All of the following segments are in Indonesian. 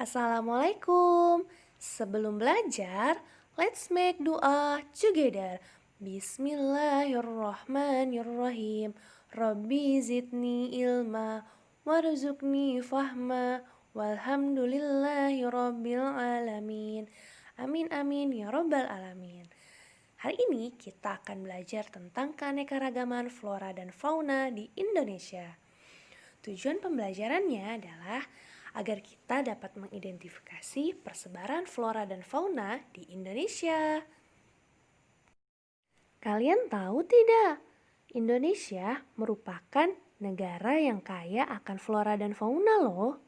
Assalamualaikum. Sebelum belajar, let's make doa together. Bismillahirrahmanirrahim. Rabbi zidni ilma warzuqni fahma walhamdulillahi rabbil alamin. Amin amin ya rabbal alamin. Hari ini kita akan belajar tentang keanekaragaman flora dan fauna di Indonesia. Tujuan pembelajarannya adalah agar kita dapat mengidentifikasi persebaran flora dan fauna di Indonesia. Kalian tahu tidak? Indonesia merupakan negara yang kaya akan flora dan fauna loh.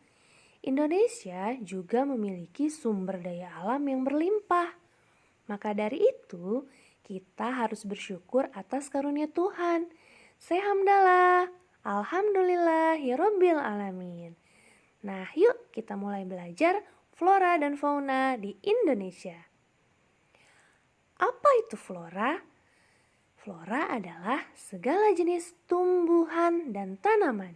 Indonesia juga memiliki sumber daya alam yang berlimpah. Maka dari itu, kita harus bersyukur atas karunia Tuhan. Say hamdalah, alhamdulillahirabbil alamin. Nah, yuk kita mulai belajar flora dan fauna di Indonesia. Apa itu flora? Flora adalah segala jenis tumbuhan dan tanaman.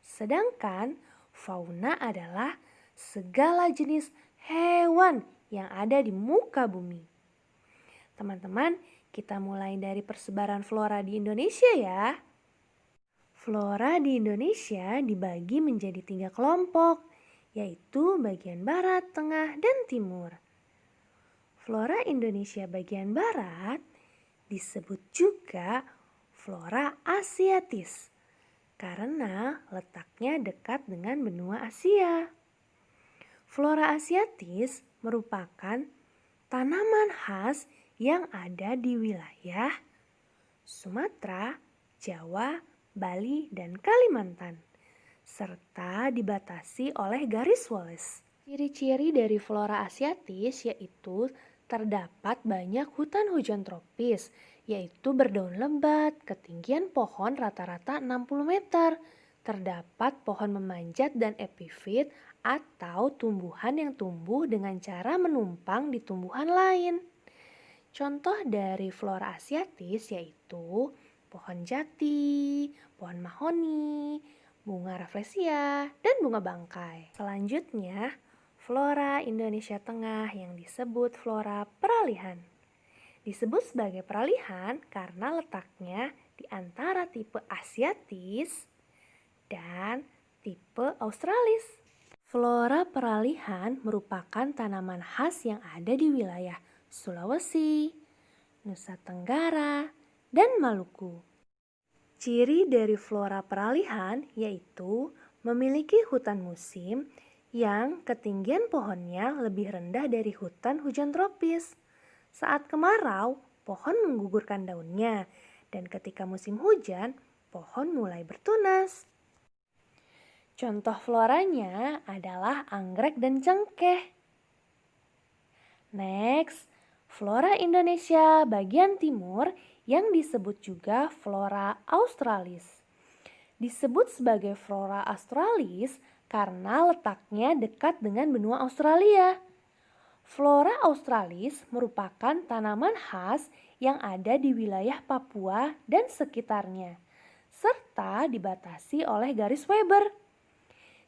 Sedangkan fauna adalah segala jenis hewan yang ada di muka bumi. Teman-teman, kita mulai dari persebaran flora di Indonesia ya. Flora di Indonesia dibagi menjadi 3 kelompok, yaitu bagian barat, tengah, dan timur. Flora Indonesia bagian barat disebut juga flora asiatis karena letaknya dekat dengan benua Asia. Flora asiatis merupakan tanaman khas yang ada di wilayah Sumatera, Jawa, Bali, dan Kalimantan, serta dibatasi oleh garis Wallace. Ciri-ciri dari flora asiatis yaitu terdapat banyak hutan hujan tropis, yaitu berdaun lebat, ketinggian pohon rata-rata 60 meter, terdapat pohon memanjat dan epifit atau tumbuhan yang tumbuh dengan cara menumpang di tumbuhan lain. Contoh dari flora asiatis yaitu pohon jati, pohon mahoni, bunga rafflesia, dan bunga bangkai. Selanjutnya, flora Indonesia Tengah yang disebut flora peralihan. Disebut sebagai peralihan karena letaknya di antara tipe asiatis dan tipe australis. Flora peralihan merupakan tanaman khas yang ada di wilayah Sulawesi, Nusa Tenggara, dan Maluku. Ciri dari flora peralihan yaitu memiliki hutan musim yang ketinggian pohonnya lebih rendah dari hutan hujan tropis. Saat kemarau, pohon menggugurkan daunnya, dan ketika musim hujan, pohon mulai bertunas. Contoh floranya adalah anggrek dan cengkeh. Next, flora Indonesia bagian timur yang disebut juga flora australis. Disebut sebagai flora australis karena letaknya dekat dengan benua Australia. Flora australis merupakan tanaman khas yang ada di wilayah Papua dan sekitarnya, serta dibatasi oleh garis Weber.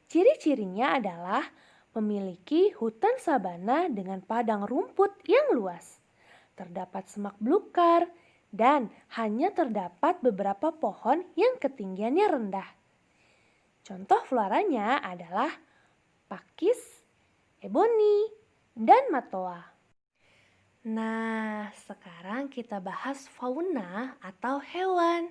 Ciri-cirinya adalah memiliki hutan sabana dengan padang rumput yang luas. Terdapat semak belukar dan hanya terdapat beberapa pohon yang ketinggiannya rendah. Contoh floranya adalah pakis, eboni, dan matoa. Nah, sekarang kita bahas fauna atau hewan.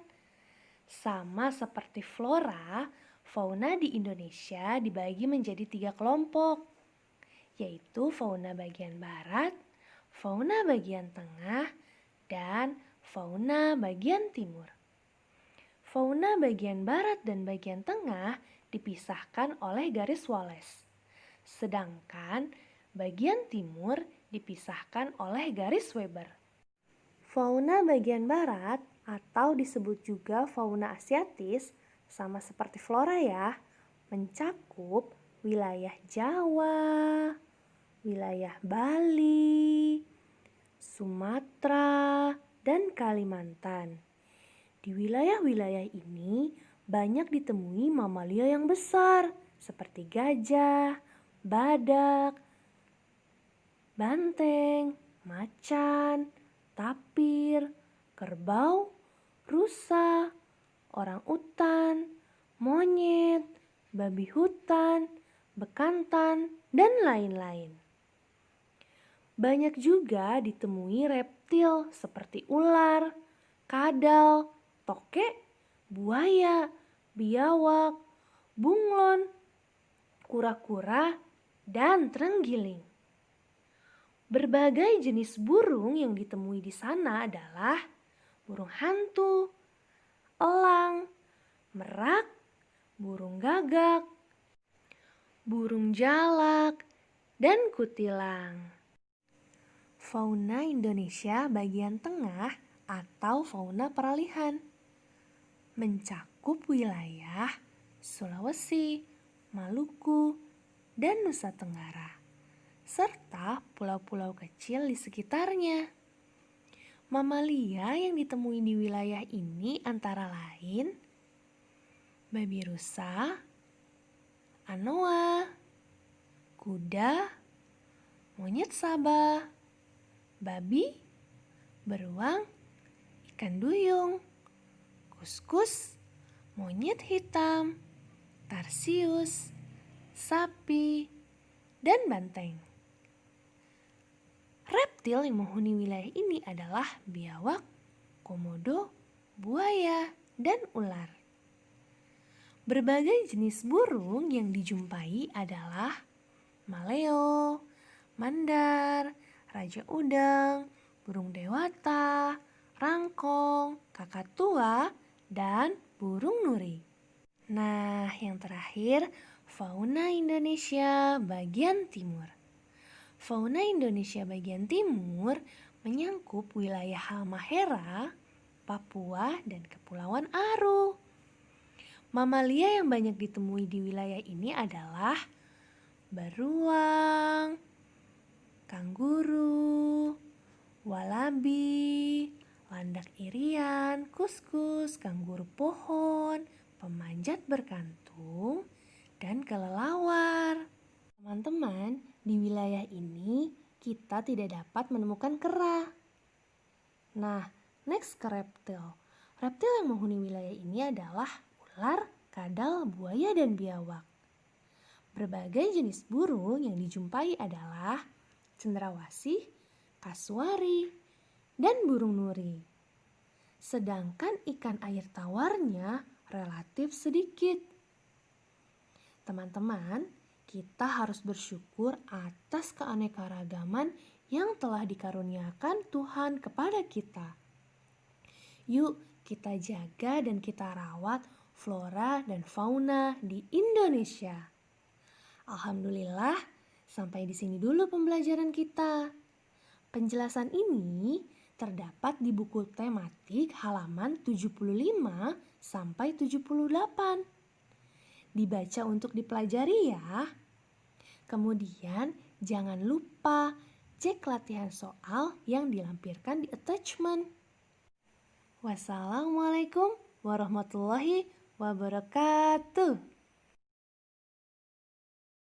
Sama seperti flora, fauna di Indonesia dibagi menjadi 3 kelompok, yaitu fauna bagian barat, fauna bagian tengah, dan fauna bagian timur. Fauna bagian barat dan bagian tengah dipisahkan oleh garis Wallace, sedangkan bagian timur dipisahkan oleh garis Weber. Fauna bagian barat atau disebut juga fauna asiatis sama seperti flora ya, mencakup wilayah Jawa, wilayah Bali, Sumatera, dan Kalimantan. Di wilayah-wilayah ini banyak ditemui mamalia yang besar seperti gajah, badak, banteng, macan, tapir, kerbau, rusa, orang utan, monyet, babi hutan, bekantan, dan lain-lain. Banyak juga ditemui reptil seperti ular, kadal, tokek, buaya, biawak, bunglon, kura-kura, dan terenggiling. Berbagai jenis burung yang ditemui di sana adalah burung hantu, elang, merak, burung gagak, burung jalak, dan kutilang. Fauna Indonesia bagian tengah atau fauna peralihan mencakup wilayah Sulawesi, Maluku, dan Nusa Tenggara, serta pulau-pulau kecil di sekitarnya. Mamalia yang ditemui di wilayah ini antara lain babi rusa, anoa, kuda, monyet sabah, babi, beruang, ikan duyung, kuskus, monyet hitam, tarsius, sapi, dan banteng. Reptil yang menghuni wilayah ini adalah biawak, komodo, buaya, dan ular. Berbagai jenis burung yang dijumpai adalah maleo, mandar, raja udang, burung dewata, rangkong, kakatua, dan burung nuri. Nah, yang terakhir, fauna Indonesia bagian timur. Fauna Indonesia bagian timur menyangkup wilayah Halmahera, Papua, dan Kepulauan Aru. Mamalia yang banyak ditemui di wilayah ini adalah beruang, kanguru, walabi, landak irian, kuskus, kanguru pohon, pemanjat berkantung, dan kelelawar. Teman-teman, di wilayah ini kita tidak dapat menemukan kera. Nah, next ke reptil. Reptil yang menghuni wilayah ini adalah ular, kadal, buaya, dan biawak. Berbagai jenis burung yang dijumpai adalah cendrawasih, kasuari, dan burung nuri. Sedangkan ikan air tawarnya relatif sedikit. Teman-teman, kita harus bersyukur atas keanekaragaman yang telah dikaruniakan Tuhan kepada kita. Yuk, kita jaga dan kita rawat flora dan fauna di Indonesia. Alhamdulillah, sampai di sini dulu pembelajaran kita. Penjelasan ini terdapat di buku tematik halaman 75 sampai 78. Dibaca untuk dipelajari ya. Kemudian jangan lupa cek latihan soal yang dilampirkan di attachment. Wassalamualaikum warahmatullahi wabarakatuh.